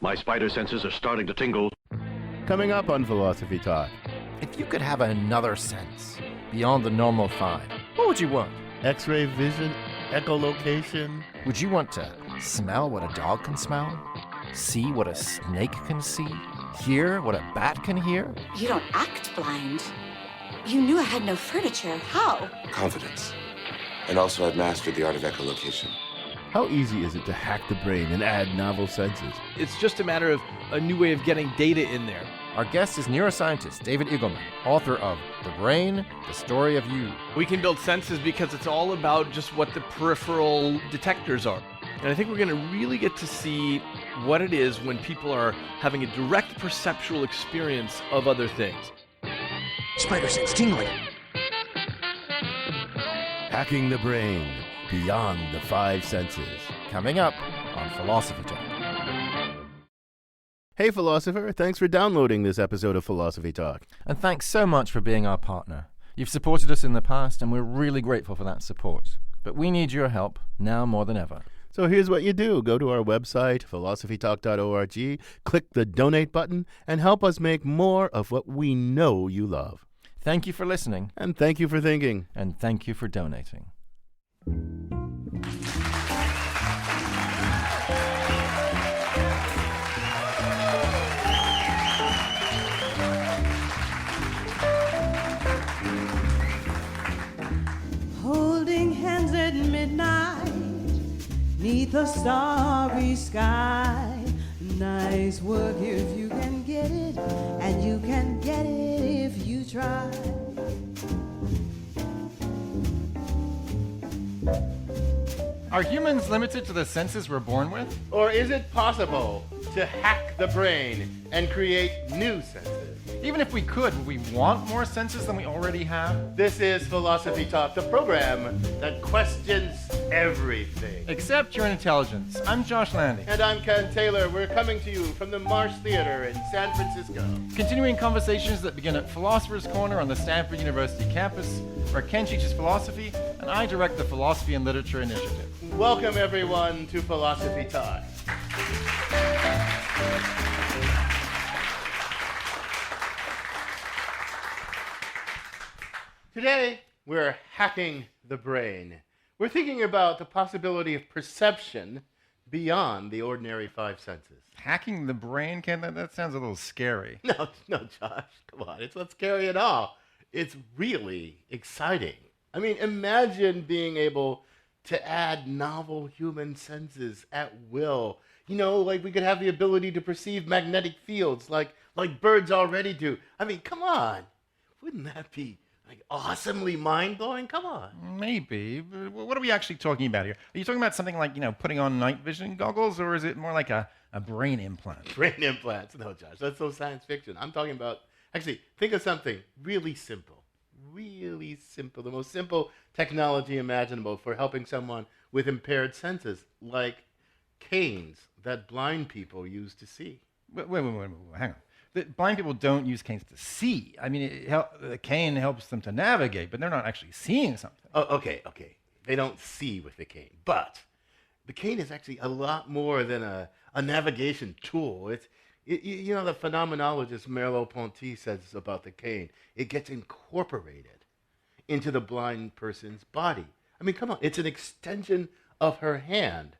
My spider senses are starting to tingle. Coming up on Philosophy Talk. If you could have another sense beyond the normal five, what would you want? X-ray vision, echolocation. Would you want to smell what a dog can smell? See what a snake can see? Hear what a bat can hear? You don't act blind. You knew I had no furniture. How? Confidence. And also I've mastered the art of echolocation. How easy is it to hack the brain and add novel senses? It's just a matter of a new way of getting data in there. Our guest is neuroscientist David Eagleman, author of The Brain, The Story of You. We can build senses because it's all about just what the peripheral detectors are. And I think we're going to really get to see what it is when people are having a direct perceptual experience of other things. Spider sense tingling. Hacking the brain beyond the five senses. Coming up on Philosophy Talk. Hey, philosopher, thanks for downloading this episode of Philosophy Talk. And thanks so much for being our partner. You've supported us in the past, and we're really grateful for that support. But we need your help now more than ever. So here's what you do. Go to our website, philosophytalk.org, click the donate button, and help us make more of what we know you love. Thank you for listening. And thank you for thinking. And thank you for donating. Holding hands at midnight, 'neath a starry sky. Nice work if you can get it, and you can get it if you try. Are humans limited to the senses we're born with? Or is it possible to hack the brain and create new senses? Even if we could, would we want more senses than we already have? This is Philosophy Talk, the program that questions everything. Except your intelligence. I'm Josh Landy. And I'm Ken Taylor. We're coming to you from the Marsh Theater in San Francisco. Continuing conversations that begin at Philosopher's Corner on the Stanford University campus, where Ken teaches philosophy and I direct the Philosophy and Literature Initiative. Welcome, everyone, to Philosophy Talk. Today, we're hacking the brain. We're thinking about the possibility of perception beyond the ordinary five senses. Hacking the brain? Ken, that sounds a little scary. No, Josh, come on. It's not scary at all. It's really exciting. I mean, imagine being able to add novel human senses at will. You know, like we could have the ability to perceive magnetic fields like birds already do. I mean, come on. Wouldn't that be awesomely mind-blowing? Come on. Maybe. But what are we actually talking about here? Are you talking about something like, putting on night vision goggles, or is it more like a brain implant? Brain implants. No, Josh, that's so science fiction. I'm talking about, actually, think of something really simple. Really simple. The most simple technology imaginable for helping someone with impaired senses, like canes that blind people use to see. Wait, hang on. The blind people don't use canes to see. I mean, the cane helps them to navigate, but they're not actually seeing something. Oh, okay. They don't see with the cane, but the cane is actually a lot more than a navigation tool. You know, the phenomenologist Merleau-Ponty says about the cane, it gets incorporated into the blind person's body. I mean, come on, it's an extension of her hand.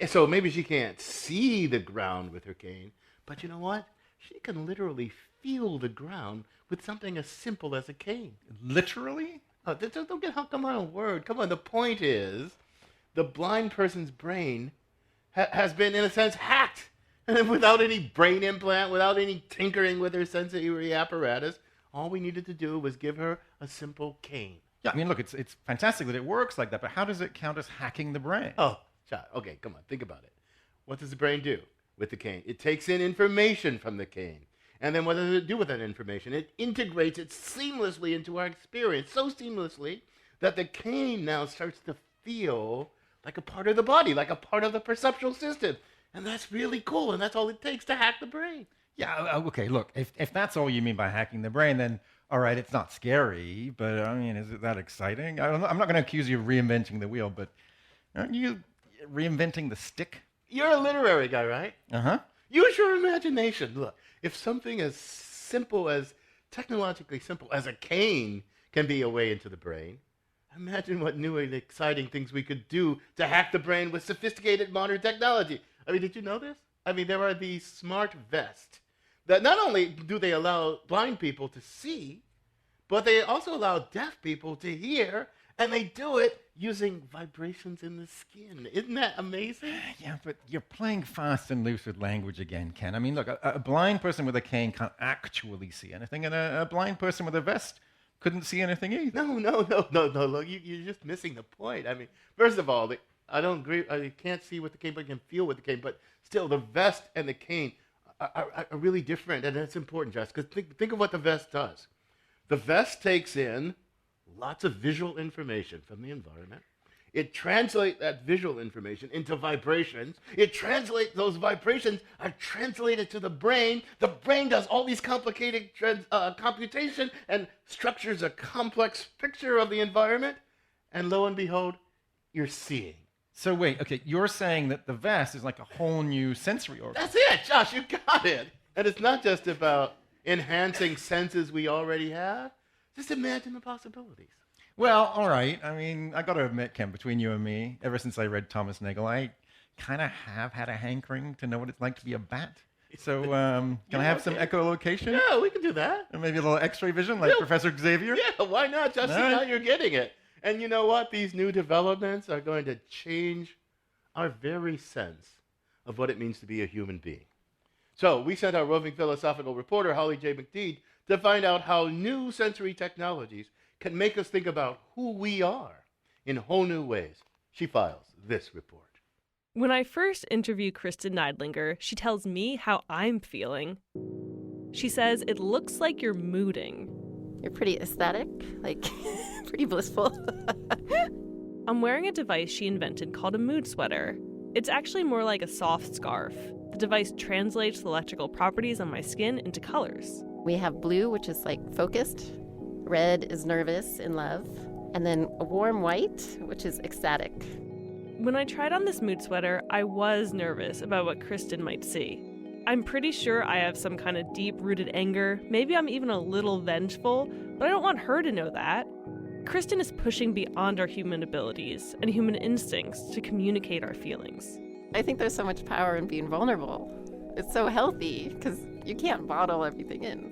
So maybe she can't see the ground with her cane, but you know what? She can literally feel the ground with something as simple as a cane. Literally? Oh, don't get hung on a word. Come on, the point is, the blind person's brain has been, in a sense, hacked. And without any brain implant, without any tinkering with her sensory apparatus, all we needed to do was give her a simple cane. Yeah, I mean, look, it's fantastic that it works like that, but how does it count as hacking the brain? Oh, okay, come on, think about it. What does the brain do with the cane? It takes in information from the cane. And then what does it do with that information? It integrates it seamlessly into our experience, so seamlessly that the cane now starts to feel like a part of the body, like a part of the perceptual system. And that's really cool, and that's all it takes to hack the brain. Yeah, okay, look, if that's all you mean by hacking the brain, then, all right, it's not scary, but, I mean, is it that exciting? I'm not going to accuse you of reinventing the wheel, but aren't you reinventing the stick? You're a literary guy, right? Uh-huh. Use your imagination. Look, if something as technologically simple as a cane can be a way into the brain, imagine what new and exciting things we could do to hack the brain with sophisticated modern technology. I mean, did you know this? I mean, there are these smart vests that not only do they allow blind people to see, but they also allow deaf people to hear, and they do it using vibrations in the skin. Isn't that amazing? Yeah, but you're playing fast and loose with language again, Ken. I mean, look, a blind person with a cane can't actually see anything, and a blind person with a vest couldn't see anything either. No. Look, you're just missing the point. I mean, first of all, I don't agree. I can't see with the cane, but I can feel with the cane. But still, the vest and the cane are really different, and that's important, Jess, because think of what the vest does. The vest takes in lots of visual information from the environment. It translates that visual information into vibrations. It translates those vibrations are translated to the brain. The brain does all these complicated computation and structures a complex picture of the environment. And lo and behold, you're seeing. So wait, okay, you're saying that the vest is like a whole new sensory organ. That's it, Josh, you got it. And it's not just about enhancing senses we already have. Just imagine the possibilities. Well, all right. I mean, I got to admit, Ken, between you and me, ever since I read Thomas Nagel, I kind of have had a hankering to know what it's like to be a bat. So can I have some echolocation? Yeah, we can do that. And maybe a little x-ray vision like Professor Xavier? Yeah, why not? Just see how you're getting it. And you know what? These new developments are going to change our very sense of what it means to be a human being. So we sent our roving philosophical reporter, Holly J. McDeed, to find out how new sensory technologies can make us think about who we are in whole new ways. She files this report. When I first interview Kristen Neidlinger, she tells me how I'm feeling. She says it looks like you're mooding. You're pretty aesthetic, like pretty blissful. I'm wearing a device she invented called a mood sweater. It's actually more like a soft scarf. The device translates the electrical properties on my skin into colors. We have blue, which is like focused. Red is nervous, in love. And then a warm white, which is ecstatic. When I tried on this mood sweater, I was nervous about what Kristen might see. I'm pretty sure I have some kind of deep-rooted anger. Maybe I'm even a little vengeful, but I don't want her to know that. Kristen is pushing beyond our human abilities and human instincts to communicate our feelings. I think there's so much power in being vulnerable. It's so healthy, because you can't bottle everything in.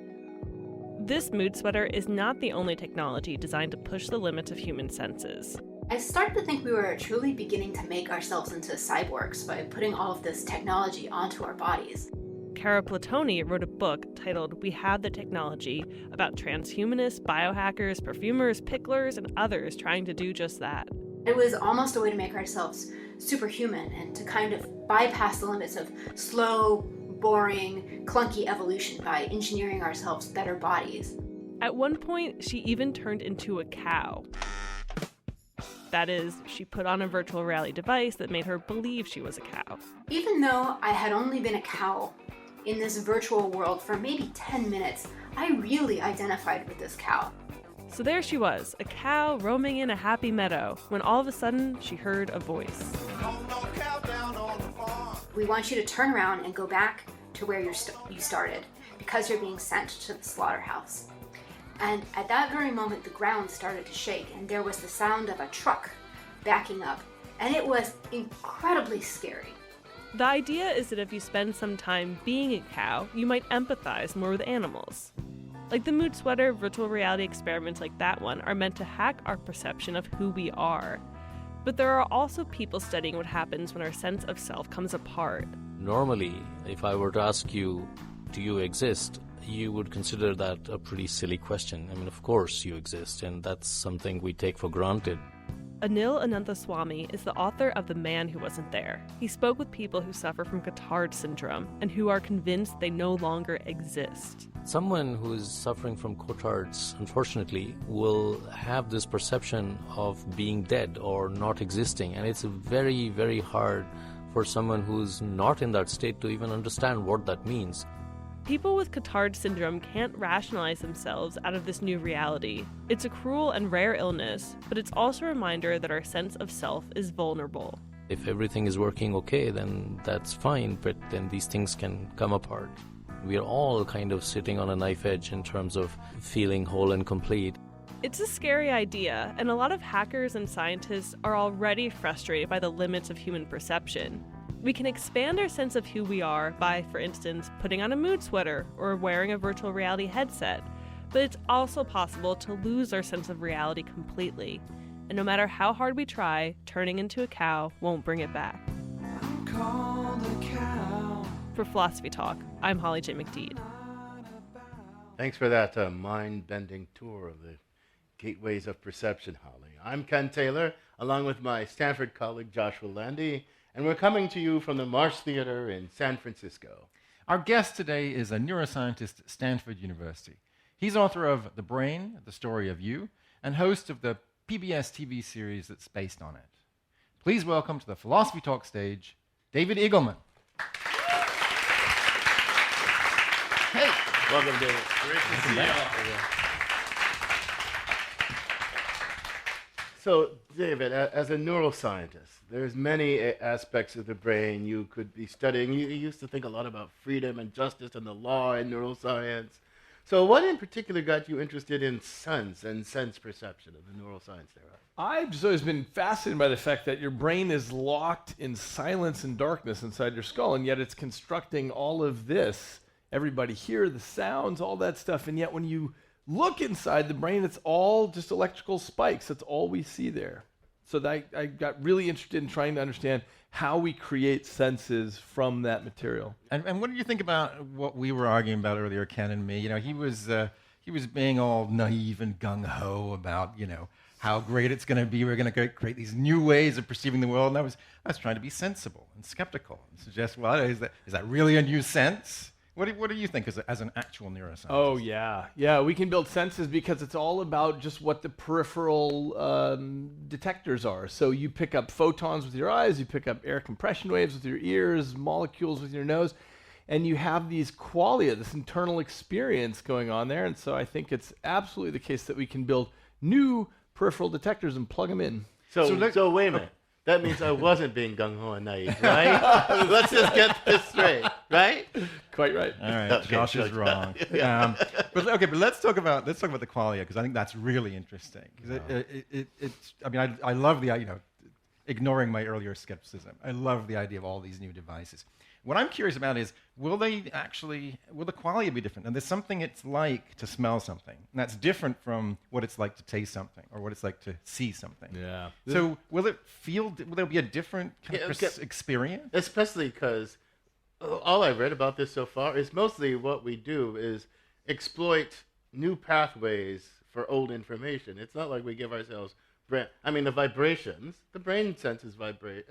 This mood sweater is not the only technology designed to push the limits of human senses. I started to think we were truly beginning to make ourselves into cyborgs by putting all of this technology onto our bodies. Cara Platoni wrote a book titled We Have the Technology about transhumanists, biohackers, perfumers, picklers, and others trying to do just that. It was almost a way to make ourselves superhuman and to kind of bypass the limits of slow, boring, clunky evolution by engineering ourselves better bodies. At one point, she even turned into a cow. That is, she put on a virtual reality device that made her believe she was a cow. Even though I had only been a cow in this virtual world for maybe 10 minutes, I really identified with this cow. So there she was, a cow roaming in a happy meadow, when all of a sudden she heard a voice. We want you to turn around and go back to where you started, because you're being sent to the slaughterhouse. And at that very moment, the ground started to shake, and there was the sound of a truck backing up, and it was incredibly scary. The idea is that if you spend some time being a cow, you might empathize more with animals. Like the mood sweater, virtual reality experiments like that one are meant to hack our perception of who we are. But there are also people studying what happens when our sense of self comes apart. Normally, if I were to ask you, do you exist? You would consider that a pretty silly question. I mean, of course you exist, and that's something we take for granted. Anil Ananthaswamy is the author of The Man Who Wasn't There. He spoke with people who suffer from Cotard syndrome and who are convinced they no longer exist. Someone who is suffering from Cotard's, unfortunately, will have this perception of being dead or not existing, and it's very, very hard for someone who's not in that state to even understand what that means. People with Cotard syndrome can't rationalize themselves out of this new reality. It's a cruel and rare illness, but it's also a reminder that our sense of self is vulnerable. If everything is working okay, then that's fine, but then these things can come apart. We are all kind of sitting on a knife edge in terms of feeling whole and complete. It's a scary idea, and a lot of hackers and scientists are already frustrated by the limits of human perception. We can expand our sense of who we are by, for instance, putting on a mood sweater or wearing a virtual reality headset, but it's also possible to lose our sense of reality completely. And no matter how hard we try, turning into a cow won't bring it back. I'm called a cow. For Philosophy Talk, I'm Holly J. McDeed. Thanks for that mind-bending tour of the gateways of perception, Holly. I'm Ken Taylor, along with my Stanford colleague Joshua Landy, and we're coming to you from the Marsh Theater in San Francisco. Our guest today is a neuroscientist at Stanford University. He's author of The Brain, The Story of You, and host of the PBS TV series that's based on it. Please welcome to the Philosophy Talk stage, David Eagleman. Hey, welcome, David. Great to see you. So, David, as a neuroscientist, there's many aspects of the brain you could be studying. You used to think a lot about freedom and justice and the law in neuroscience. So what in particular got you interested in sense and sense perception of the neuroscience era? I've just always been fascinated by the fact that your brain is locked in silence and darkness inside your skull, and yet it's constructing all of this. Everybody here, the sounds, all that stuff, and yet when you look inside the brain, it's all just electrical spikes. That's all we see there. So I got really interested in trying to understand how we create senses from that material. And what did you think about what we were arguing about earlier, Ken and me? You know, he was being all naive and gung-ho about, you know, how great it's going to be. We're going to create these new ways of perceiving the world. And I was trying to be sensible and skeptical and suggest, well, is that really a new sense? What do you think as an actual neuroscientist? Oh, yeah. We can build senses because it's all about just what the peripheral detectors are. So you pick up photons with your eyes, you pick up air compression waves with your ears, molecules with your nose, and you have these qualia, this internal experience going on there. And so I think it's absolutely the case that we can build new peripheral detectors and plug them in. So wait a minute. That means I wasn't being gung-ho and naive, right? Let's just get this straight, right? Quite right. All right, okay, Josh is wrong. But let's talk about the qualia, because I think that's really interesting. I love the ignoring my earlier skepticism. I love the idea of all these new devices. What I'm curious about is, will the qualia be different? And there's something it's like to smell something, and that's different from what it's like to taste something or what it's like to see something. Yeah. So will there be a different kind of experience? Especially because all I've read about this so far is mostly what we do is exploit new pathways for old information. It's not like we give ourselves the vibrations, the brain senses vibrate,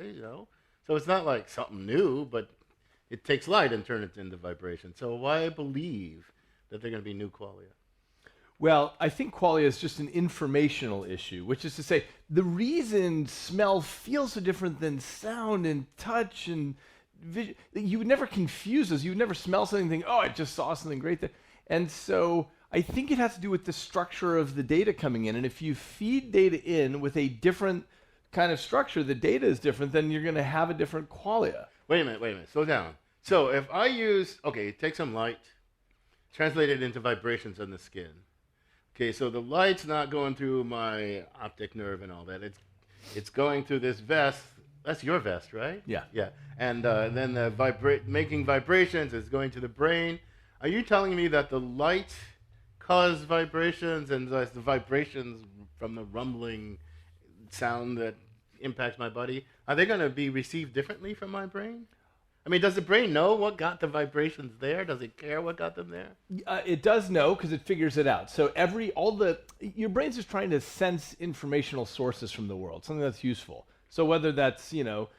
so it's not like something new, but it takes light and turns it into vibration. So why believe that they're going to be new qualia? Well, I think qualia is just an informational issue, which is to say the reason smell feels so different than sound and touch and vision, you would never confuse us. You would never smell something and think, oh, I just saw something great there. And so I think it has to do with the structure of the data coming in. And if you feed data in with a different kind of structure, the data is different, then you're going to have a different qualia. Wait a minute, slow down. So if I take some light, translate it into vibrations on the skin. Okay, so the light's not going through my optic nerve and all that. It's going through this vest. That's your vest, right? Yeah. Yeah. And then the making vibrations is going to the brain. Are you telling me that the light caused vibrations and the vibrations from the rumbling sound that impacts my body, are they going to be received differently from my brain? I mean, does the brain know what got the vibrations there? Does it care what got them there? It does know because it figures it out. So your brain's just trying to sense informational sources from the world, something that's useful. So whether that's,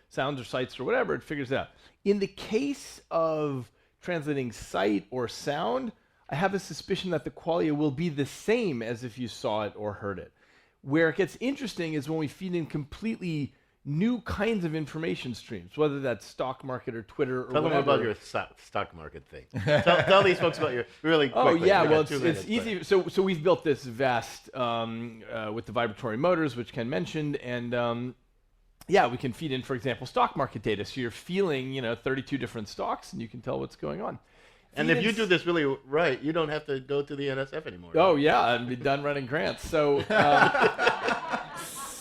sounds or sights or whatever, it figures it out. In the case of translating sight or sound, I have a suspicion that the qualia will be the same as if you saw it or heard it. Where it gets interesting is when we feed in completely new kinds of information streams, whether that's stock market or Twitter or whatever. Tell them about your stock market thing. tell these folks about your really quickly. Oh yeah, well it's easy. So we've built this vest with the vibratory motors, which Ken mentioned, and yeah, we can feed in, for example, stock market data. So you're feeling, 32 different stocks, and you can tell what's going on. And if you do this really right, you don't have to go to the NSF anymore. Oh, right? yeah, and be done running grants. So,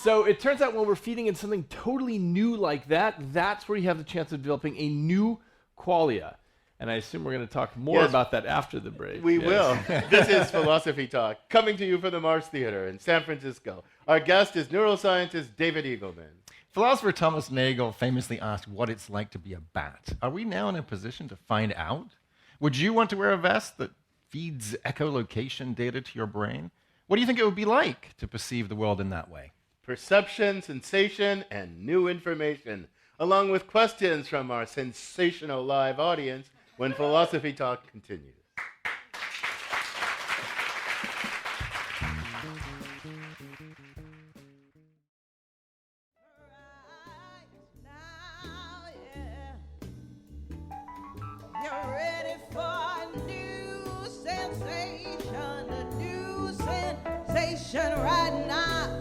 so it turns out when we're feeding in something totally new like that, that's where you have the chance of developing a new qualia. And I assume we're going to talk more about that after the break. We will. This is Philosophy Talk, coming to you from the Mars Theater in San Francisco. Our guest is neuroscientist David Eagleman. Philosopher Thomas Nagel famously asked what it's like to be a bat. Are we now in a position to find out? Would you want to wear a vest that feeds echolocation data to your brain? What do you think it would be like to perceive the world in that way? Perception, sensation, and new information, along with questions from our sensational live audience when Philosophy Talk continues. You're ready for a new sensation, a new sensation right now.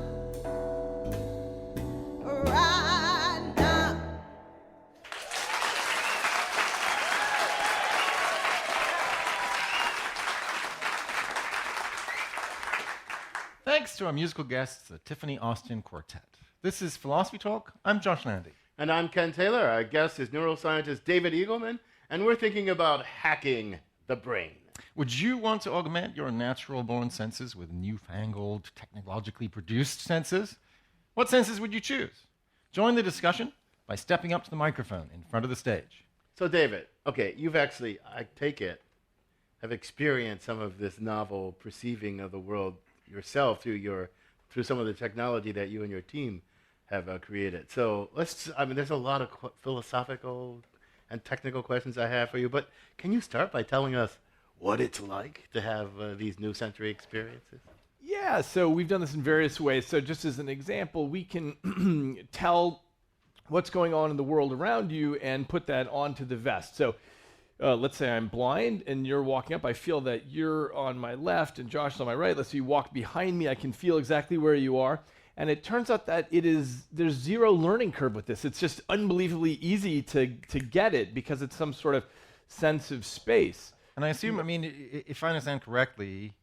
Right now. Thanks to our musical guests, the Tiffany Austin Quartet. This is Philosophy Talk. I'm Josh Landy. And I'm Ken Taylor. Our guest is neuroscientist David Eagleman, and we're thinking about hacking the brain. Would you want to augment your natural-born senses with newfangled, technologically produced senses? What senses would you choose? Join the discussion by stepping up to the microphone in front of the stage. So, David, okay, you've actually, I take it, have experienced some of this novel perceiving of the world yourself through some of the technology that you and your team have created. So there's a lot of philosophical and technical questions I have for you, but can you start by telling us what it's like to have these new sensory experiences? Yeah, so we've done this in various ways. So just as an example, we can tell what's going on in the world around you and put that onto the vest. So let's say I'm blind and you're walking up. I feel that you're on my left and Josh is on my right. Let's say you walk behind me. I can feel exactly where you are. And it turns out that there's zero learning curve with this. It's just unbelievably easy to get it because it's some sort of sense of space. And I assume, if I understand correctly,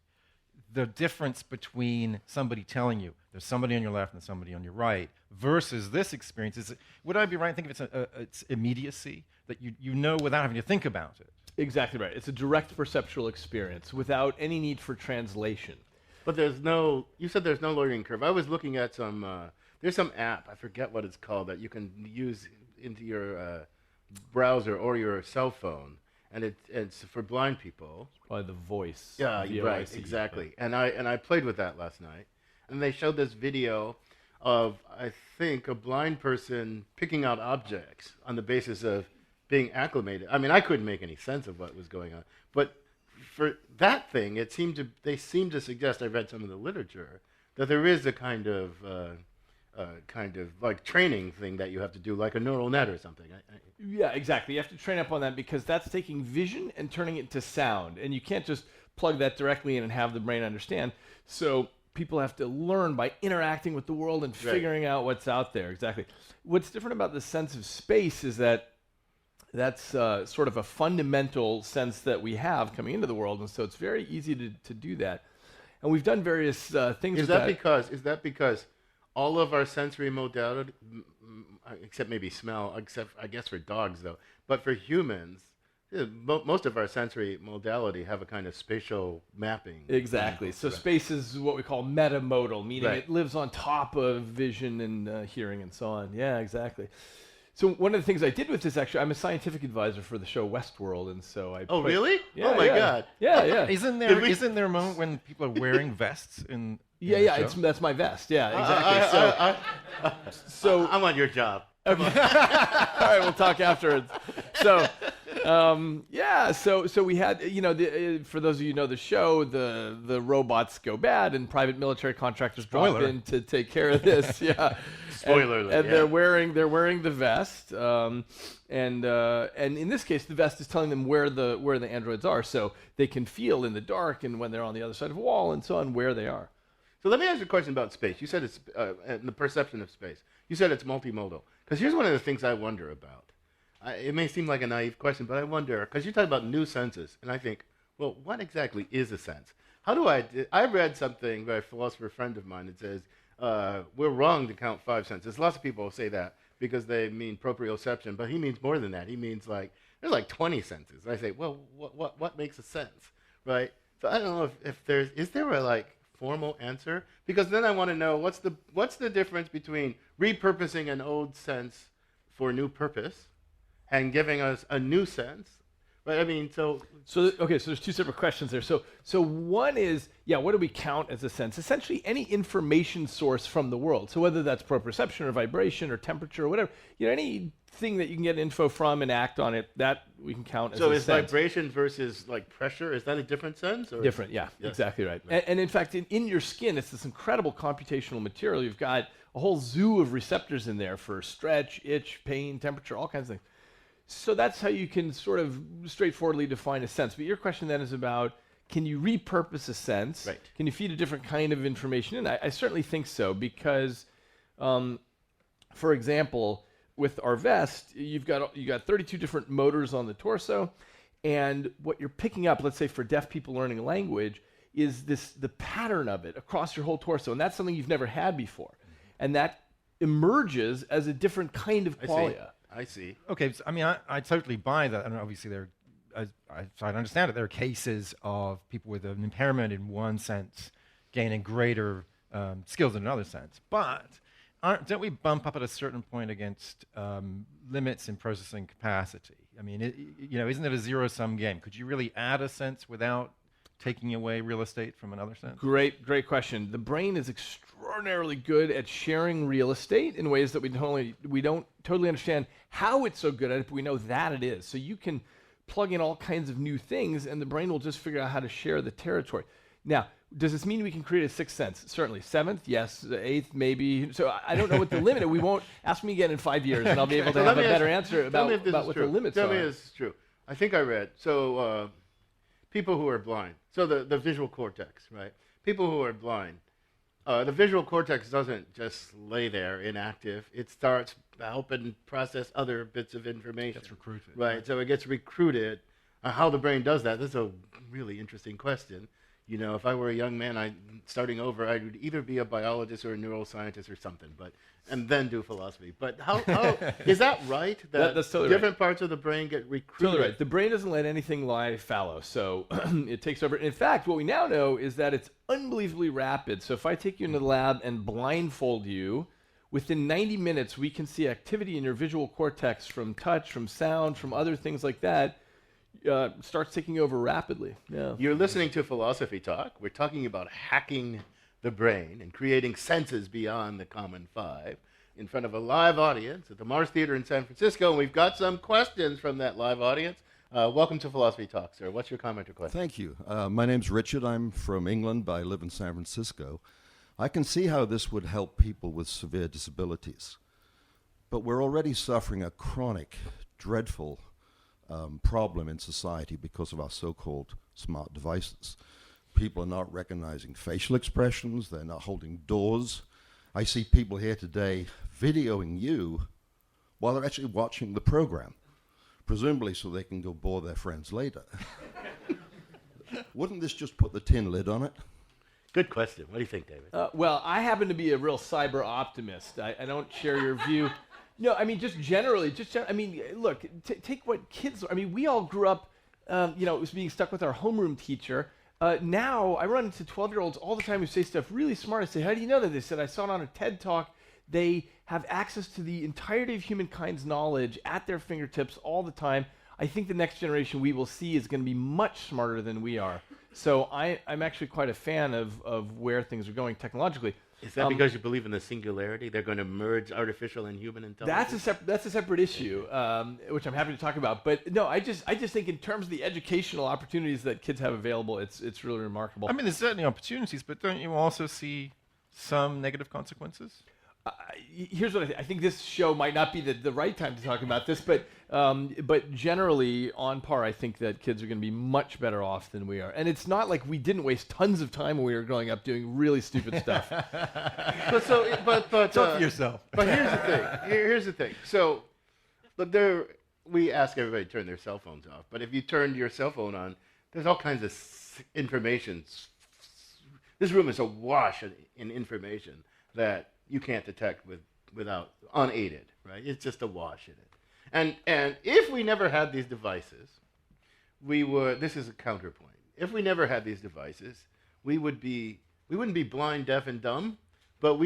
the difference between somebody telling you there's somebody on your left and somebody on your right versus this experience is, would I be right in thinking it's immediacy, that you know without having to think about it? Exactly right. It's a direct perceptual experience without any need for translation. But you said there's no learning curve. I was looking at there's some app, I forget what it's called, that you can use into your browser or your cell phone. And it's for blind people. By the voice. Yeah, right, exactly. And I played with that last night, and they showed this video of, I think, a blind person picking out objects on the basis of being acclimated. I couldn't make any sense of what was going on, but for that thing, they seem to suggest, I read some of the literature, that there is a kind of like training thing that you have to do, like a neural net or something. Yeah, exactly. You have to train up on that because that's taking vision and turning it to sound. And you can't just plug that directly in and have the brain understand. So people have to learn by interacting with the world and figuring out what's out there. Exactly. What's different about the sense of space is that's sort of a fundamental sense that we have coming into the world. And so it's very easy to do that. And we've done various things with that. Is that because all of our sensory modality, except maybe smell, except I guess for dogs though, but for humans, most of our sensory modality have a kind of spatial mapping. Exactly. So space is what we call metamodal, meaning it lives on top of vision and hearing and so on. Yeah, exactly. So one of the things I did with this, actually, I'm a scientific advisor for the show Westworld, and so I. Oh, really? Yeah, oh my God. Yeah, yeah. Isn't there a moment when people are wearing vests in? Yeah, that's my vest. Yeah, exactly. So I want your job. Okay. All right, we'll talk afterwards. So, so we had, for those of you who know the show, the robots go bad and private military contractors drop in to take care of this. Yeah. Spoiler alert. And they're wearing the vest, and in this case, the vest is telling them where the androids are, so they can feel in the dark and when they're on the other side of a wall and so on where they are. So let me ask you a question about space. You said it's and the perception of space. You said it's multimodal. Because here's one of the things I wonder about. It may seem like a naive question, but I wonder, because you talk about new senses, and I think, well, what exactly is a sense? How do I read something by a philosopher friend of mine that says, we're wrong to count 5 senses. Lots of people say that because they mean proprioception, but he means more than that. He means like, there's like 20 senses. I say, well, what makes a sense, right? So I don't know if is there a like formal answer? Because then I want to know what's the difference between repurposing an old sense for a new purpose and giving us a new sense, right? I mean, so there's two separate questions there. So one is, what do we count as a sense? Essentially, any information source from the world. So whether that's proprioception or vibration or temperature or whatever, anything that you can get info from and act on it, that we can count as a sense. So is vibration versus like pressure, is that a different sense? Or? Different, yeah, exactly right. And in fact, in your skin, it's this incredible computational material. You've got a whole zoo of receptors in there for stretch, itch, pain, temperature, all kinds of things. So that's how you can sort of straightforwardly define a sense. But your question then is about, can you repurpose a sense? Right. Can you feed a different kind of information in? I certainly think so, because, for example, with our vest, you got 32 different motors on the torso, and what you're picking up, let's say for deaf people learning a language, is the pattern of it across your whole torso, and that's something you've never had before, and that emerges as a different kind of qualia. I see. Okay, so, I mean, I totally buy that, and obviously I understand it. There are cases of people with an impairment in one sense gaining greater skills in another sense, but don't we bump up at a certain point against limits in processing capacity? I mean, isn't it a zero-sum game? Could you really add a sense without taking away real estate from another sense? Great question. The brain is extraordinarily good at sharing real estate in ways that we don't totally understand how it's so good at it, but we know that it is. So you can plug in all kinds of new things, and the brain will just figure out how to share the territory. Now, does this mean we can create a sixth sense? Certainly. Seventh? Yes. Eighth? Maybe. So I don't know what the limit is. We won't ask me again in 5 years, and I'll be able to have a better answer about what the limits are. Tell me if this is true. I think I read. So people who are blind. So the visual cortex, right? People who are blind. The visual cortex doesn't just lay there inactive. It starts helping process other bits of information. Gets recruited. Right. So it gets recruited. How the brain does that, this is a really interesting question. If I were a young man starting over, I would either be a biologist or a neuroscientist or something, and then do philosophy. But how is that right? That's totally different right. Parts of the brain get recruited? Totally right. The brain doesn't let anything lie fallow, so it takes over. In fact, what we now know is that it's unbelievably rapid. So if I take you into the lab and blindfold you, within 90 minutes, we can see activity in your visual cortex from touch, from sound, from other things like that. Starts taking over rapidly. Yeah. You're listening to Philosophy Talk. We're talking about hacking the brain and creating senses beyond the common five in front of a live audience at the Mars Theater in San Francisco. And we've got some questions from that live audience. Welcome to Philosophy Talk, sir. What's your comment or question? Thank you. My name's Richard. I'm from England, but I live in San Francisco. I can see how this would help people with severe disabilities. But we're already suffering a chronic, dreadful problem in society because of our so-called smart devices. People are not recognizing facial expressions. They're not holding doors. I see people here today videoing you while they're actually watching the program, presumably so they can go bore their friends later. Wouldn't this just put the tin lid on it? Good question. What do you think, David? Well, I happen to be a real cyber optimist. I don't share your view. No, I mean, just generally, look, take what kids, we all grew up, it was being stuck with our homeroom teacher. Now, I run into 12-year-olds all the time who say stuff really smart. I say, how do you know that? They said, I saw it on a TED Talk. They have access to the entirety of humankind's knowledge at their fingertips all the time. I think the next generation we will see is going to be much smarter than we are. So I'm actually quite a fan of where things are going technologically. Is that because you believe in the singularity? They're going to merge artificial and human intelligence? That's a separate issue, which I'm happy to talk about. But no, I just think in terms of the educational opportunities that kids have available, it's really remarkable. I mean, there's certainly opportunities, but don't you also see some negative consequences? Here's what I think this show might not be the right time to talk about this, but But generally, on par, I think that kids are going to be much better off than we are. And it's not like we didn't waste tons of time when we were growing up doing really stupid stuff. But Talk for yourself. But here's the thing. Here's the thing. So, we ask everybody to turn their cell phones off. But if you turned your cell phone on, there's all kinds of information. This room is awash in information that you can't detect without unaided, right? It's just awash in it. And if we never had these devices, this is a counterpoint. If we never had these devices, we wouldn't be blind, deaf, and dumb, but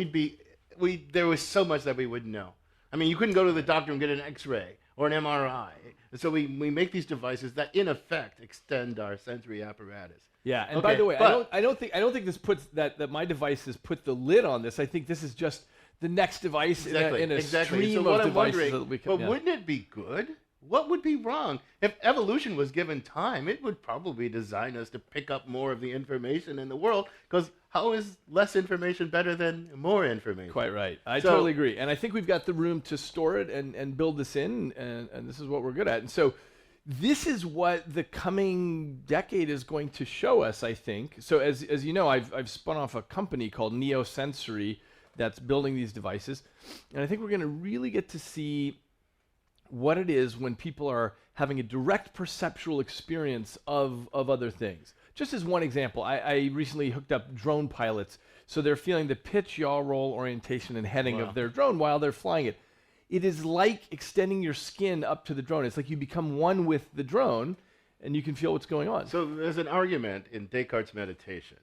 there was so much that we wouldn't know. I mean, you couldn't go to the doctor and get an X-ray or an MRI. And so we make these devices that, in effect, extend our sensory apparatus. Yeah, and by the way, I don't think this puts that my device has put the lid on this. I think this is just the next device in a stream so what of I'm devices that we can. But wouldn't it be good? What would be wrong? If evolution was given time, it would probably design us to pick up more of the information in the world, because how is less information better than more information? Quite right. I totally agree. And I think we've got the room to store it and build this in, and this is what we're good at. And so this is what the coming decade is going to show us, I think. So as you know, I've spun off a company called Neosensory that's building these devices. And I think we're going to really get to see what it is when people are having a direct perceptual experience of other things. Just as one example, I recently hooked up drone pilots, so they're feeling the pitch, yaw, roll, orientation, and heading of their drone while they're flying it. It is like extending your skin up to the drone. It's like you become one with the drone, and you can feel what's going on. So there's an argument in Descartes' meditation,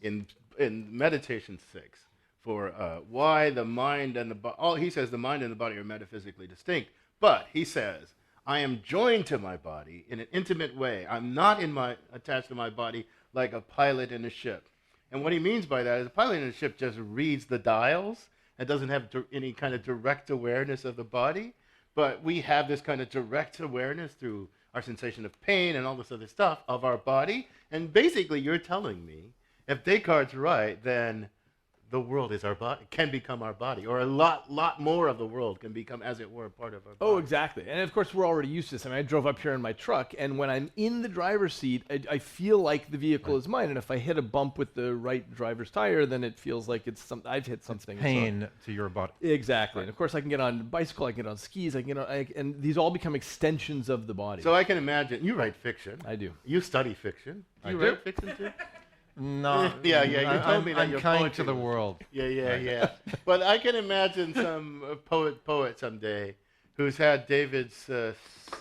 in Meditation 6, for why the mind and the body. He says the mind and the body are metaphysically distinct, but he says, I am joined to my body in an intimate way. I'm not attached to my body like a pilot in a ship. And what he means by that is a pilot in a ship just reads the dials and doesn't have any kind of direct awareness of the body. But we have this kind of direct awareness through our sensation of pain and all this other stuff of our body. And basically, you're telling me, if Descartes' right, then the world is our body, can become our body, or a lot more of the world can become, as it were, part of our body. Oh, exactly. And of course, we're already used to this. I mean, I drove up here in my truck, and when I'm in the driver's seat, I feel like the vehicle is mine. And if I hit a bump with the right driver's tire, then it feels like I've hit something. It's pain to your body. Exactly. Right. And of course, I can get on a bicycle, I can get on skis, and these all become extensions of the body. So I can imagine, you write fiction. I do. You study fiction. I you do. write fiction too? No. Yeah. You told me that I'm you're kind poetry. to the world. Yeah. But I can imagine some poet someday who's had David's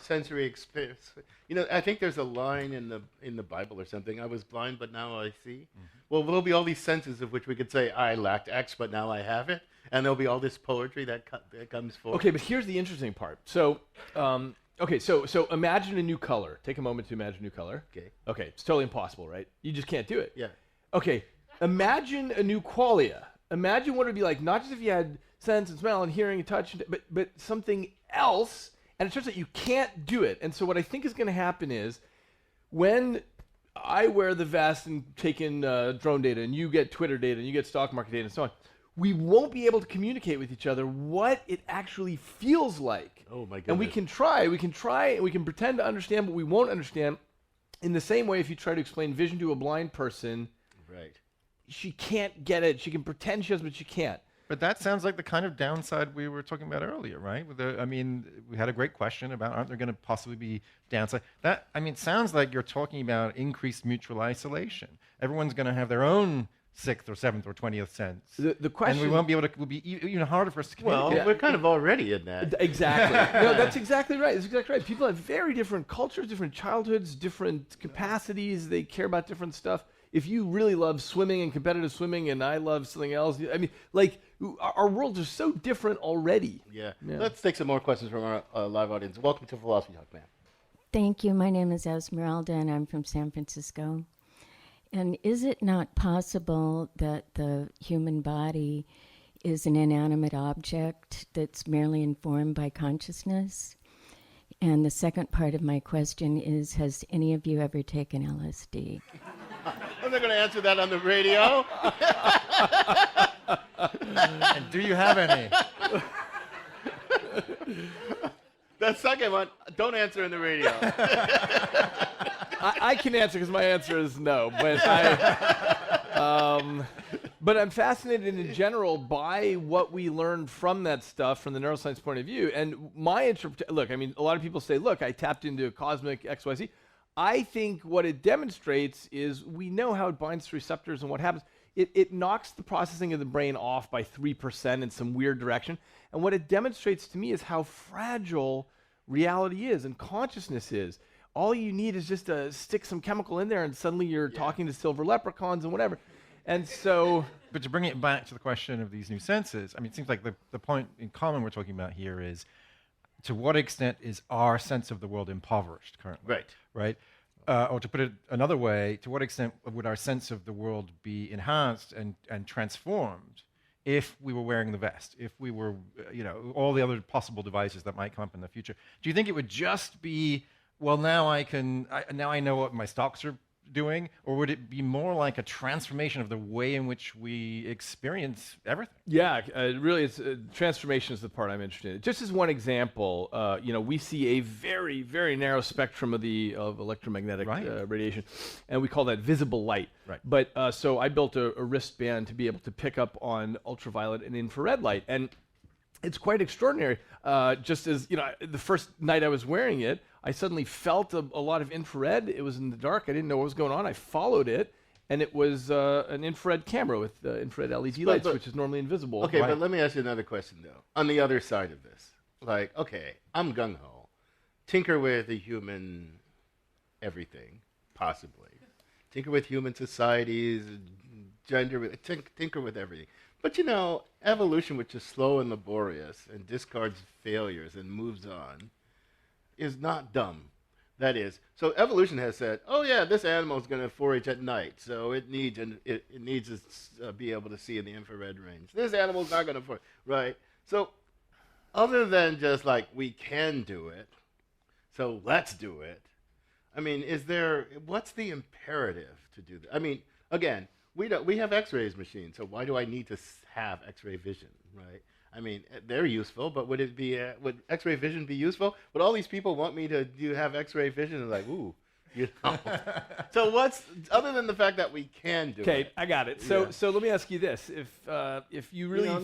sensory experience. You know, I think there's a line in the Bible or something. I was blind, but now I see. Mm-hmm. Well, there'll be all these senses of which we could say, I lacked X, but now I have it. And there'll be all this poetry that comes forth. Okay, but here's the interesting part. So, so imagine a new color. Take a moment to imagine a new color. Okay, it's totally impossible, right? You just can't do it. Yeah. Okay, imagine a new qualia. Imagine what it would be like, not just if you had sense and smell and hearing and touch, but something else. And it turns out you can't do it. And so what I think is going to happen is, when I wear the vest and take in drone data, and you get Twitter data, and you get stock market data, and so on, we won't be able to communicate with each other what it actually feels like. Oh my goodness. And we can try, and we can pretend to understand, but we won't understand. In the same way, if you try to explain vision to a blind person, right, she can't get it. She can pretend she does, but she can't. But that sounds like the kind of downside we were talking about earlier, right? We had a great question about, aren't there going to possibly be downside? Sounds like you're talking about increased mutual isolation. Everyone's going to have their own 6th or 7th or 20th sense. The question, and we won't be able to. It will be even harder for us to communicate. Well, we're kind of already in that. Exactly. No, that's exactly right. That's exactly right. People have very different cultures, different childhoods, different capacities. They care about different stuff. If you really love swimming and competitive swimming, and I love something else, I mean, like, our worlds are so different already. Yeah. Let's take some more questions from our live audience. Welcome to Philosophy Talk, ma'am. Thank you. My name is Esmeralda, and I'm from San Francisco. And is it not possible that the human body is an inanimate object that's merely informed by consciousness? And the second part of my question is, has any of you ever taken LSD? I'm not going to answer that on the radio. And do you have any? The second one, don't answer in the radio. I can answer because my answer is no, but but I'm fascinated in general by what we learned from that stuff from the neuroscience point of view. And my interpretation, look, I mean, a lot of people say, look, I tapped into cosmic XYZ. I think what it demonstrates is we know how it binds to receptors and what happens. It knocks the processing of the brain off by 3% in some weird direction. And what it demonstrates to me is how fragile reality is and consciousness is. All you need is just to stick some chemical in there and suddenly you're talking to silver leprechauns and whatever. And so... But to bring it back to the question of these new senses, I mean, it seems like the point in common we're talking about here is to what extent is our sense of the world impoverished currently? Right? Or to put it another way, to what extent would our sense of the world be enhanced and transformed if we were wearing the vest, if we were, all the other possible devices that might come up in the future? Do you think it would just be, well, now I know what my stocks are doing, or would it be more like a transformation of the way in which we experience everything? Yeah, really, it's transformation is the part I'm interested in. Just as one example, we see a very, very narrow spectrum of electromagnetic radiation, and we call that visible light. Right. But so I built a wristband to be able to pick up on ultraviolet and infrared light, and it's quite extraordinary. Just as the first night I was wearing it, I suddenly felt a lot of infrared. It was in the dark. I didn't know what was going on. I followed it, and it was an infrared camera with infrared LED lights, which is normally invisible. Okay, but let me ask you another question, though. On the other side of this, like, okay, I'm gung-ho. Tinker with the human everything, possibly. Tinker with human societies, gender, tinker with everything. But, evolution, which is slow and laborious and discards failures and moves on, is not dumb. That is, so evolution has said, oh yeah, this animal is going to forage at night, so it needs to be able to see in the infrared range. This animal is not going to forage, right? So, other than just like we can do it, so let's do it. I mean, what's the imperative to do that? I mean, again, we have X-rays machines, so why do I need to have X-ray vision, right? I mean, they're useful, but would X-ray vision be useful? Would all these people want me to have X-ray vision? And like, ooh, So what's other than the fact that we can do it? Okay, I got it. So let me ask you this: if you really were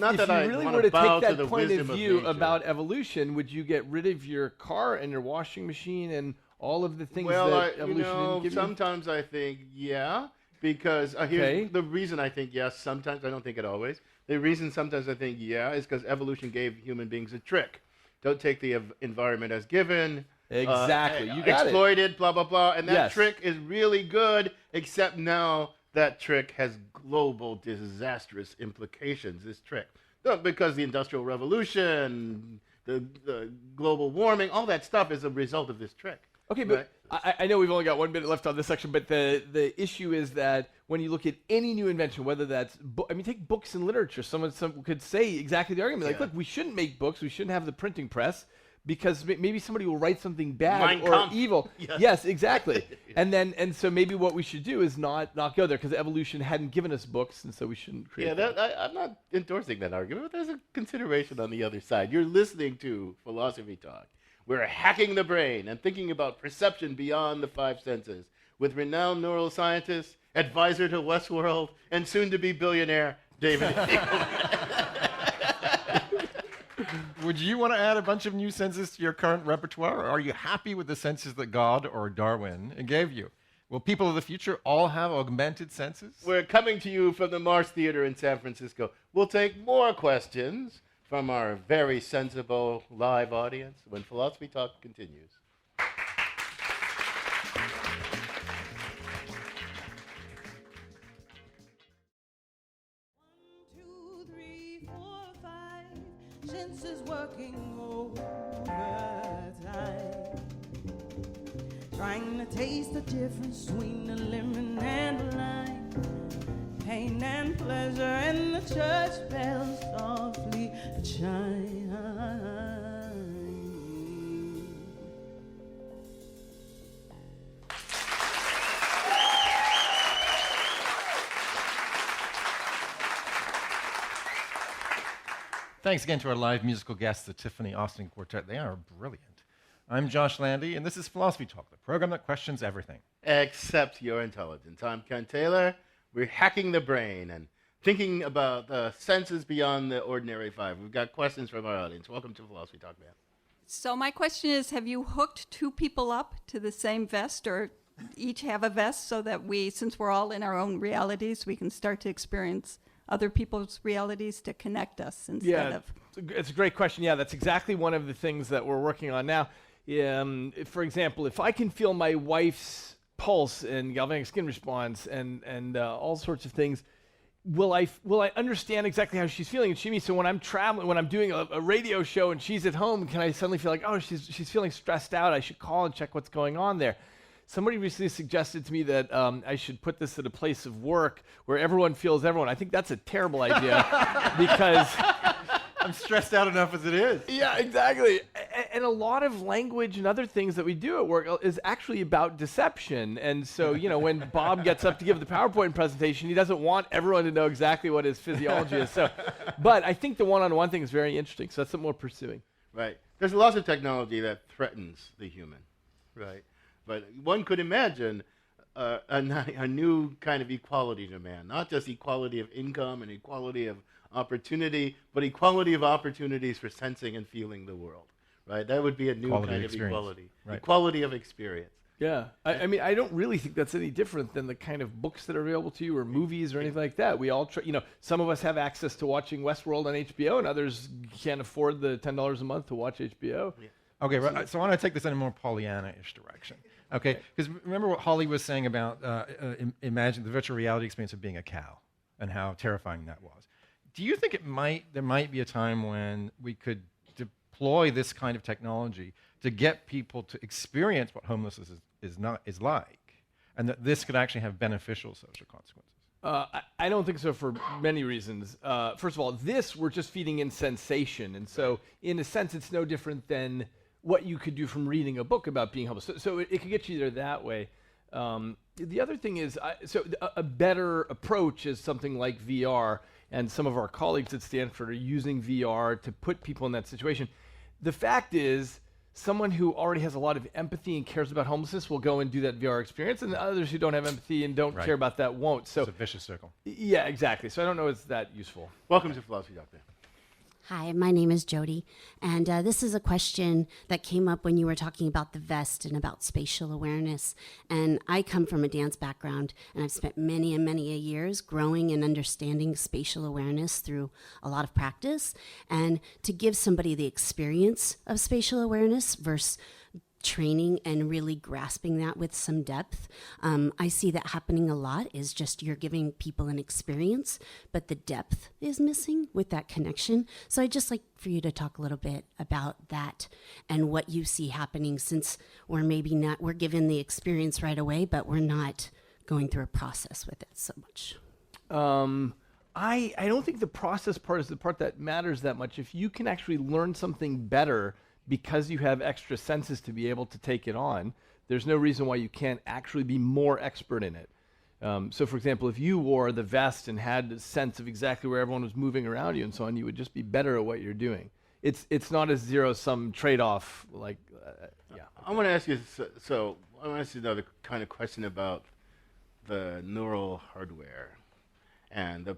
to take that point of view about evolution, would you get rid of your car and your washing machine and all of the things that evolution didn't give you? Sometimes I think yeah, because here's the reason I think yes. Sometimes I don't think it always. The reason sometimes I think yeah is because evolution gave human beings a trick. Don't take the environment as given. Exactly. You got exploited, blah, blah, blah. And that trick is really good, except now that trick has global disastrous implications, this trick. Because the Industrial Revolution, the global warming, all that stuff is a result of this trick. Okay, but I know we've only got 1 minute left on this section, but the issue is that when you look at any new invention, whether that's, take books and literature, someone could say exactly the argument. Like, look, we shouldn't make books, we shouldn't have the printing press, because maybe somebody will write something bad or evil. Yes, exactly. and so maybe what we should do is not go there, because evolution hadn't given us books, and so we shouldn't create them. I'm not endorsing that argument, but there's a consideration on the other side. You're listening to Philosophy Talk. We're hacking the brain and thinking about perception beyond the five senses with renowned neuroscientist, advisor to Westworld, and soon-to-be billionaire, David Eagleman. Would you want to add a bunch of new senses to your current repertoire, or are you happy with the senses that God or Darwin gave you? Will people of the future all have augmented senses? We're coming to you from the Mars Theater in San Francisco. We'll take more questions from our very sensible live audience when Philosophy Talk continues. Senses working overtime, trying to taste the difference between a lemon and a lime, pain and pleasure, and the church bells softly chime. Thanks again to our live musical guests, the Tiffany Austin Quartet. They are brilliant. I'm Josh Landy, and this is Philosophy Talk, the program that questions everything. Except your intelligence. I'm Ken Taylor. We're hacking the brain and thinking about the senses beyond the ordinary five. We've got questions from our audience. Welcome to Philosophy Talk, man. So my question is, have you hooked two people up to the same vest, or each have a vest so that we, since we're all in our own realities, we can start to experience other people's realities to connect us instead of... It's a great question. Yeah, that's exactly one of the things that we're working on now. For example, if I can feel my wife's pulse and galvanic skin response and all sorts of things, will I understand exactly how she's feeling? And she means, so when I'm traveling, when I'm doing a radio show and she's at home, can I suddenly feel like, oh, she's feeling stressed out, I should call and check what's going on there? Somebody recently suggested to me that I should put this at a place of work where everyone feels everyone. I think that's a terrible idea because I'm stressed out enough as it is. Yeah, exactly. And a lot of language and other things that we do at work is actually about deception. And so, when Bob gets up to give the PowerPoint presentation, he doesn't want everyone to know exactly what his physiology is. But I think the one-on-one thing is very interesting. So that's something we're pursuing. Right. There's lots of technology that threatens the human, right? But one could imagine a new kind of equality to man, not just equality of income and equality of opportunity, but equality of opportunities for sensing and feeling the world, right? That would be a new kind of equality. Right. Equality of experience. Yeah. I mean, I don't really think that's any different than the kind of books that are available to you or movies or anything like that. We all some of us have access to watching Westworld on HBO and others can't afford the $10 a month to watch HBO. Yeah. Okay, right, so I want to take this in a more Pollyanna-ish direction. Okay, because remember what Holly was saying about imagine the virtual reality experience of being a cow and how terrifying that was. Do you think there might be a time when we could deploy this kind of technology to get people to experience what homelessness is like, and that this could actually have beneficial social consequences? I don't think so for many reasons. First of all, we're just feeding in sensation, and so in a sense, it's no different than what you could do from reading a book about being homeless. So it could get you there that way. The other thing is, a better approach is something like VR, and some of our colleagues at Stanford are using VR to put people in that situation. The fact is, someone who already has a lot of empathy and cares about homelessness will go and do that VR experience, and others who don't have empathy and don't care about that won't. So it's a vicious circle. Yeah, exactly. So I don't know if it's that useful. Welcome to Philosophy Doctor. Hi, my name is Jody, and this is a question that came up when you were talking about the vest and about spatial awareness. And I come from a dance background, and I've spent many and many years growing and understanding spatial awareness through a lot of practice. And to give somebody the experience of spatial awareness versus training and really grasping that with some depth. I see that happening a lot is just you're giving people an experience, but the depth is missing with that connection. So I'd just like for you to talk a little bit about that and what you see happening, since we're given the experience right away, but we're not going through a process with it so much. I don't think the process part is the part that matters that much. If you can actually learn something better because you have extra senses to be able to take it on, there's no reason why you can't actually be more expert in it. So for example, if you wore the vest and had a sense of exactly where everyone was moving around you and so on, you would just be better at what you're doing. It's not a zero-sum trade-off. Yeah. I want to ask you, I want to ask you another kind of question about the neural hardware and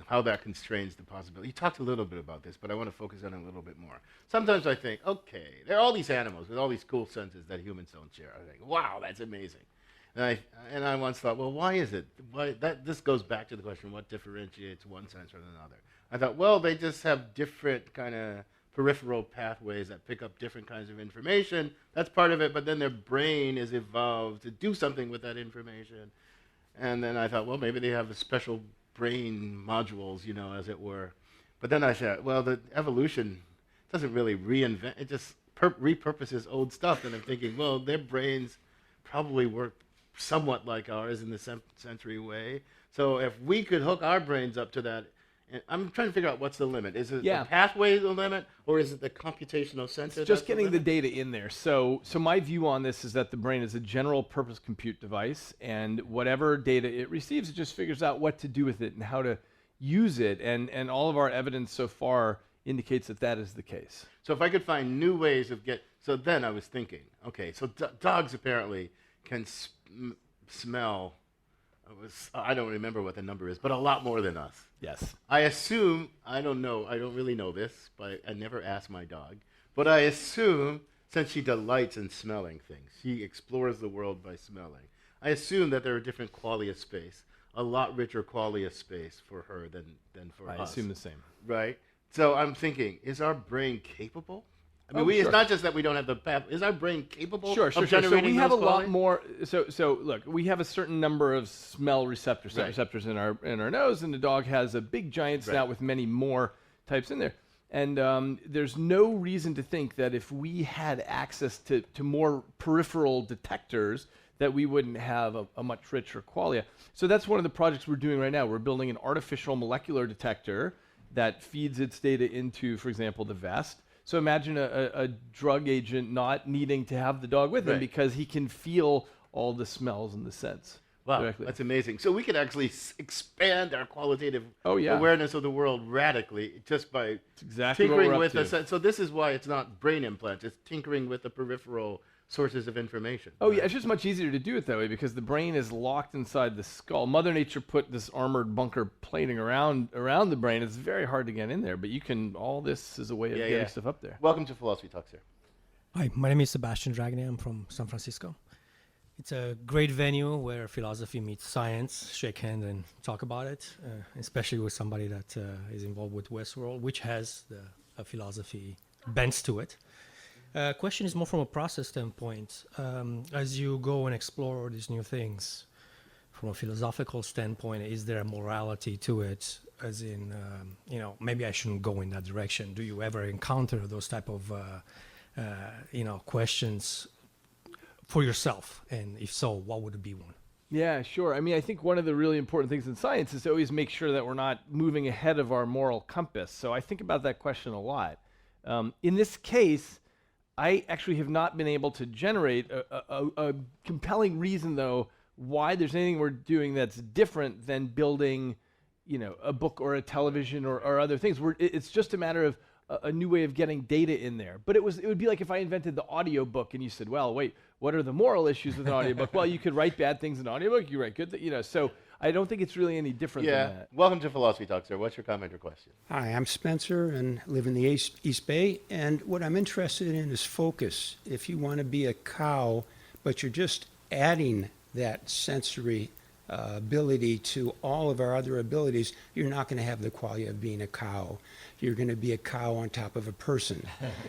how that constrains the possibility. You talked a little bit about this, but I want to focus on it a little bit more. Sometimes I think, okay, there are all these animals with all these cool senses that humans don't share. I think, wow, that's amazing. And I once thought, well, why is it? This goes back to the question, what differentiates one sense from another? I thought, well, they just have different kind of peripheral pathways that pick up different kinds of information. That's part of it, but then their brain is evolved to do something with that information. And then I thought, well, maybe they have a special brain modules, as it were. But then I said, well, the evolution doesn't really reinvent, it just repurposes old stuff. And I'm thinking, well, their brains probably work somewhat like ours in the sensory way. So if we could hook our brains up to that, I'm trying to figure out what's the limit. Is it the pathway the limit, or is it the computational sensor? It's just getting the data in there. So my view on this is that the brain is a general purpose compute device, and whatever data it receives, it just figures out what to do with it and how to use it. And all of our evidence so far indicates that that is the case. So if I could find new ways of so then I was thinking, okay, so dogs apparently can smell. I don't remember what the number is, but a lot more than us. Yes. I assume, I don't really know this, but I never asked my dog, but I assume since she delights in smelling things, she explores the world by smelling. I assume that there are different qualia space, a lot richer qualia space for her than for us. I assume the same. Right? So I'm thinking, is our brain capable? I mean, Sure. it's not just that we don't have the path. Is our brain capable Sure. of So generating we have a those lot qualities? more. So look, we have a certain number of smell receptors, Right. receptors in our nose, and the dog has a big giant snout with many more types in there. And there's no reason to think that if we had access to more peripheral detectors, that we wouldn't have a much richer qualia. So that's one of the projects we're doing right now. We're building an artificial molecular detector that feeds its data into, for example, the vest. So imagine a drug agent not needing to have the dog with him Right. because he can feel all the smells and the scents. Wow, directly. that's amazing. So we could actually expand our qualitative awareness of the world radically just by exactly what tinkering we're up with to. the sense. So this is why it's not brain implants. It's tinkering with the peripheral sources of information. Oh yeah, it's just much easier to do it that way because the brain is locked inside the skull. Mother Nature put this armored bunker plating around the brain. It's very hard to get in there, but you can. All this is a way of getting stuff up there. Welcome to Philosophy Talks, sir. Hi, my name is Sebastian Dragonet. I'm from San Francisco. It's a great venue where philosophy meets science, shake hands and talk about it, especially with somebody that is involved with Westworld, which has a philosophy bent to it. Question is more from a process standpoint. As you go and explore these new things, from a philosophical standpoint, is there a morality to it? As in, maybe I shouldn't go in that direction. Do you ever encounter those type of, questions for yourself? And if so, what would it be one? Yeah, sure. I mean, I think one of the really important things in science is to always make sure that we're not moving ahead of our moral compass. So I think about that question a lot. In this case, I actually have not been able to generate a compelling reason, though, why there's anything we're doing that's different than building, a book or a television or other things. It's just a matter of a new way of getting data in there. But it would be like if I invented the audiobook and you said, well, wait, what are the moral issues with an audiobook? Well, you could write bad things in an audiobook, you write good, so I don't think it's really any different than that. Welcome to Philosophy Talk, sir. What's your comment or question? Hi, I'm Spencer and live in the East Bay. And what I'm interested in is focus. If you want to be a cow, but you're just adding that sensory ability to all of our other abilities, you're not going to have the quality of being a cow. You're going to be a cow on top of a person.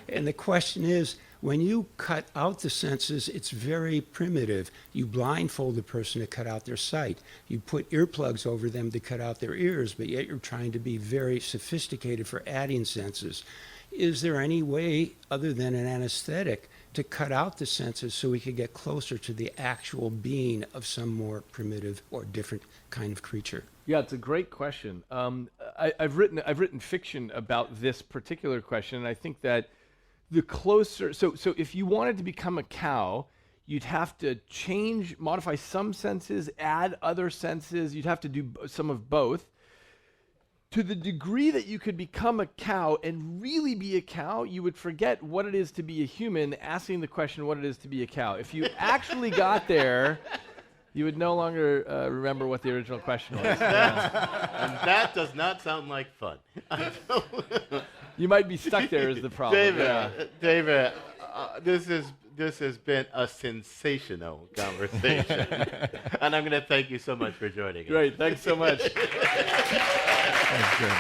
And the question is, when you cut out the senses, it's very primitive. You blindfold the person to cut out their sight. You put earplugs over them to cut out their ears, but yet you're trying to be very sophisticated for adding senses. Is there any way, other than an anesthetic, to cut out the senses so we could get closer to the actual being of some more primitive or different kind of creature? Yeah, it's a great question. I've written fiction about this particular question, and I think that the closer, so if you wanted to become a cow, you'd have to modify some senses, add other senses. You'd have to do some of both. To the degree that you could become a cow and really be a cow, you would forget what it is to be a human, asking the question what it is to be a cow. If you actually got there, you would no longer remember what the original question was. And that does not sound like fun. You might be stuck there is the problem. David, this has been a sensational conversation. And I'm going to thank you so much for joining us. Great, thanks so much. That's good.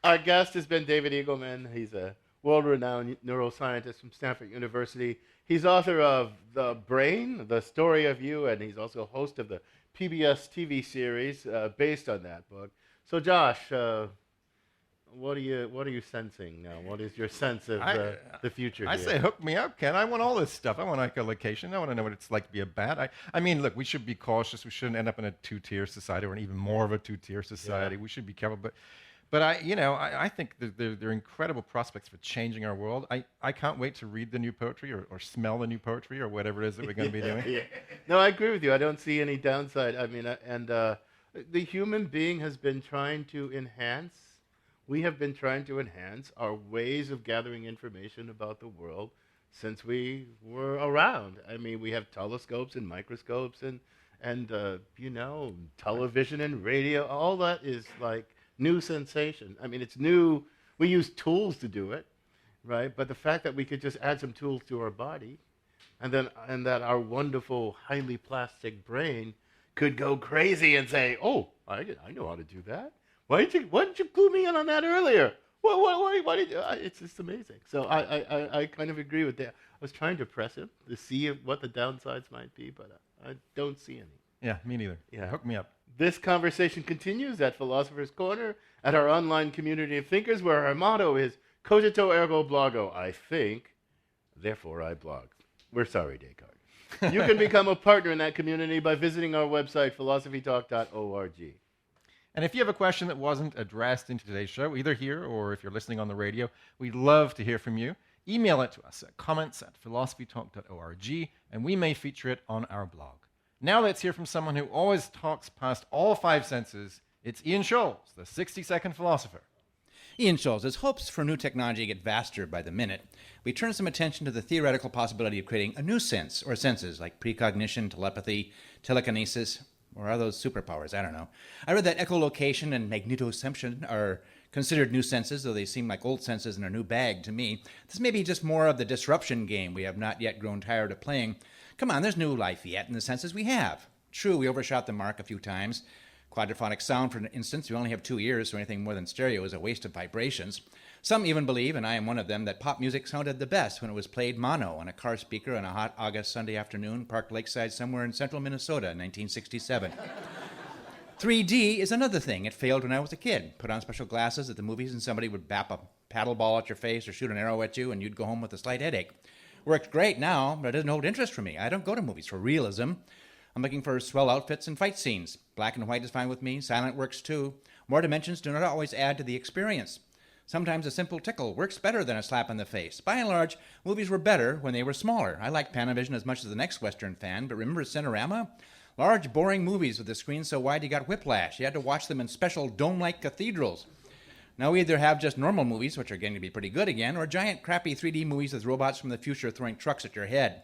Our guest has been David Eagleman. He's a world-renowned neuroscientist from Stanford University. He's author of The Brain, The Story of You, and he's also host of the PBS TV series based on that book. So, Josh, what are you sensing now? What is your sense of the future I here? say hook me up, Ken. I want all this stuff. I want echolocation. I want to know what it's like to be a bat. I mean, look, we should be cautious. We shouldn't end up in a two-tier society or even more of a two-tier society. Yeah. We should be careful. But I think there are incredible prospects for changing our world. I can't wait to read the new poetry or smell the new poetry or whatever it is that we're going to be doing. Yeah. No, I agree with you. I don't see any downside. I mean, the human being has been trying to enhance. We have been trying to enhance our ways of gathering information about the world since we were around. I mean, we have telescopes and microscopes and television and radio. All that is like new sensation. I mean, it's new. We use tools to do it, right? But the fact that we could just add some tools to our body, and that our wonderful, highly plastic brain could go crazy and say, "Oh, I know how to do that. Why didn't you clue me in on that earlier? Why did you?" It's just amazing. So I kind of agree with that. I was trying to press him to see what the downsides might be, but I don't see any. Yeah, me neither. Yeah. Hook me up. This conversation continues at Philosopher's Corner, at our online community of thinkers, where our motto is cogito ergo blogo. I think, therefore I blog. We're sorry, Descartes. You can become a partner in that community by visiting our website, philosophytalk.org. And if you have a question that wasn't addressed in today's show, either here or if you're listening on the radio, we'd love to hear from you. Email it to us at comments@philosophytalk.org, and we may feature it on our blog. Now let's hear from someone who always talks past all five senses. It's Ian Scholes, the 60-second philosopher. Ian Scholes, as hopes for new technology get vaster by the minute, we turn some attention to the theoretical possibility of creating a new sense, or senses like precognition, telepathy, telekinesis, or are those superpowers? I don't know. I read that echolocation and magnetoception are considered new senses, though they seem like old senses in a new bag to me. This may be just more of the disruption game we have not yet grown tired of playing. Come on, there's new life yet in the senses we have. True, we overshot the mark a few times. Quadraphonic sound, for instance, we only have 2 ears, so anything more than stereo is a waste of vibrations. Some even believe, and I am one of them, that pop music sounded the best when it was played mono on a car speaker on a hot August Sunday afternoon, parked lakeside somewhere in central Minnesota in 1967. 3D is another thing. It failed when I was a kid. Put on special glasses at the movies and somebody would bap a paddle ball at your face or shoot an arrow at you and you'd go home with a slight headache. Worked great now, but it doesn't hold interest for me. I don't go to movies for realism. I'm looking for swell outfits and fight scenes. Black and white is fine with me. Silent works too. More dimensions do not always add to the experience. Sometimes a simple tickle works better than a slap in the face. By and large, movies were better when they were smaller. I like Panavision as much as the next Western fan, but remember Cinerama? Large, boring movies with the screen so wide you got whiplash. You had to watch them in special dome-like cathedrals. Now we either have just normal movies, which are getting to be pretty good again, or giant crappy 3D movies with robots from the future throwing trucks at your head.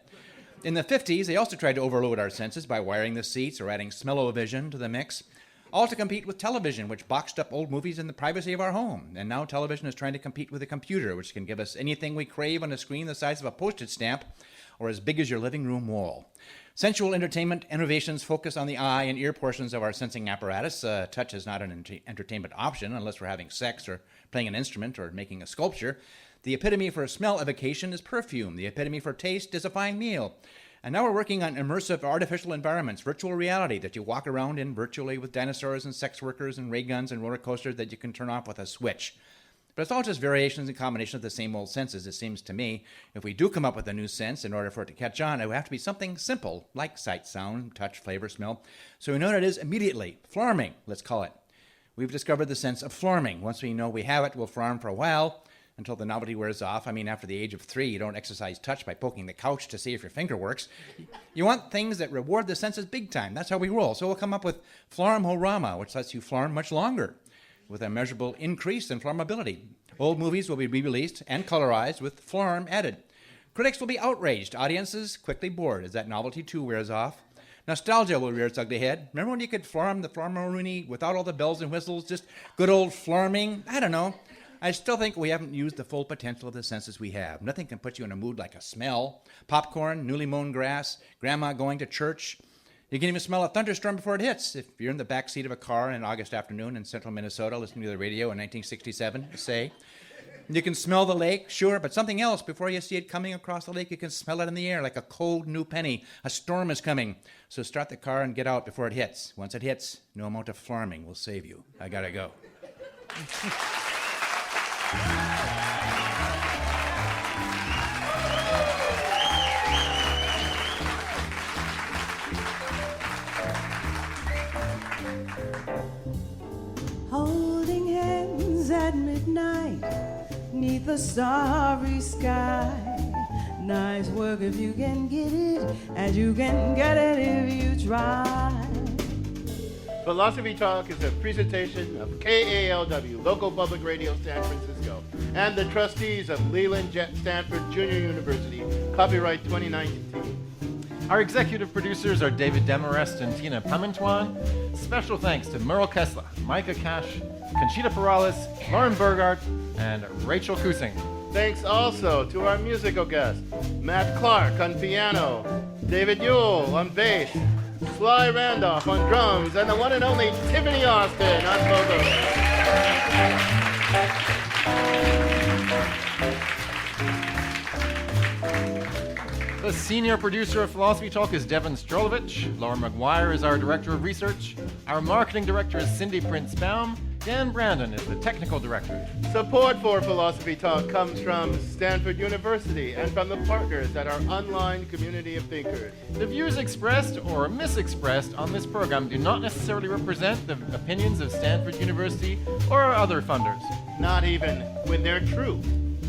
In the 50s, they also tried to overload our senses by wiring the seats or adding smell-o-vision to the mix, all to compete with television, which boxed up old movies in the privacy of our home. And now television is trying to compete with a computer, which can give us anything we crave on a screen the size of a postage stamp or as big as your living room wall. Sensual entertainment innovations focus on the eye and ear portions of our sensing apparatus. Touch is not an entertainment option unless we're having sex or playing an instrument or making a sculpture. The epitome for smell evocation is perfume. The epitome for taste is a fine meal. And now we're working on immersive artificial environments, virtual reality that you walk around in virtually with dinosaurs and sex workers and ray guns and roller coasters that you can turn off with a switch. But it's all just variations and combinations of the same old senses, it seems to me. If we do come up with a new sense, in order for it to catch on, it would have to be something simple, like sight, sound, touch, flavor, smell. So we know what it is immediately. Flarming, let's call it. We've discovered the sense of flarming. Once we know we have it, we'll flarm for a while, until the novelty wears off. I mean, after the age of 3, you don't exercise touch by poking the couch to see if your finger works. You want things that reward the senses big time. That's how we roll. So we'll come up with Flarm-O-Rama, which lets you flarm much longer, with a measurable increase in flammability. Old movies will be re-released and colorized with flarm added. Critics will be outraged. Audiences quickly bored as that novelty too wears off. Nostalgia will rear its ugly head. Remember when you could flarm the Flarmaroonie without all the bells and whistles, just good old flarming? I don't know. I still think we haven't used the full potential of the senses we have. Nothing can put you in a mood like a smell. Popcorn, newly mown grass, grandma going to church. You can even smell a thunderstorm before it hits. If you're in the back seat of a car on an August afternoon in central Minnesota listening to the radio in 1967, say. You can smell the lake, sure, but something else. Before you see it coming across the lake, you can smell it in the air like a cold new penny. A storm is coming. So start the car and get out before it hits. Once it hits, no amount of flarming will save you. I gotta go. Holding hands starry sky. Nice work if you can get it, and you can get it if you try. Philosophy Talk is a presentation of KALW, local public radio San Francisco, and the trustees of Leland Jet Stanford Junior University, copyright 2019. Our executive producers are David Demarest and Tina Pamintuan. Special thanks to Merle Kessler, Micah Cash, Conchita Perales, Lauren Burgart, and Rachel Kusing. Thanks also to our musical guests, Matt Clark on piano, David Ewell on bass, Sly Randolph on drums, and the one and only Tiffany Austin on vocals. The senior producer of Philosophy Talk is Devin Strolovich. Laura McGuire is our director of research. Our marketing director is Cindy Prince-Baum. Dan Brandon is the technical director. Support for Philosophy Talk comes from Stanford University and from the partners at our online community of thinkers. The views expressed or misexpressed on this program do not necessarily represent the opinions of Stanford University or our other funders. Not even when they're true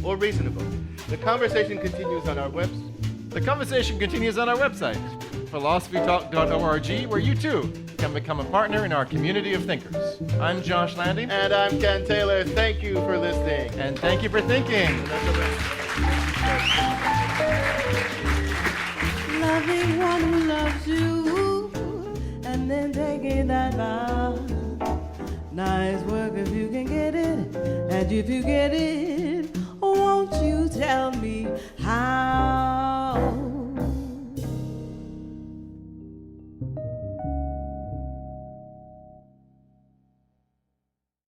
or reasonable. The conversation continues on our website. The conversation continues on our website, philosophytalk.org, where you too can become a partner in our community of thinkers. I'm Josh Landy. And I'm Ken Taylor. Thank you for listening. And thank you for thinking. Loving one who loves you, and then taking that vow. Nice work if you can get it, and if you get it, won't you tell me how?